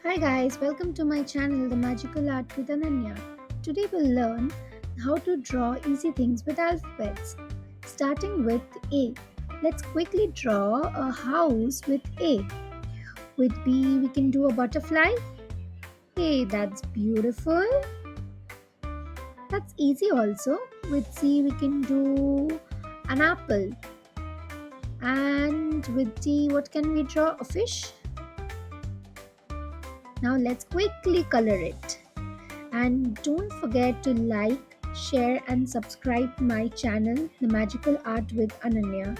Hi guys, welcome to my channel The Magical Art with Ananya. Today we'll learn how to draw easy things with alphabets. Starting with A. Let's quickly draw a house with A. With B we can do a butterfly. Hey, that's beautiful. That's easy also. With C we can do an apple. And with D what can we draw? A fish. Now let's quickly color it. And don't forget to like, share, and subscribe my channel, The Magical Art with Ananya.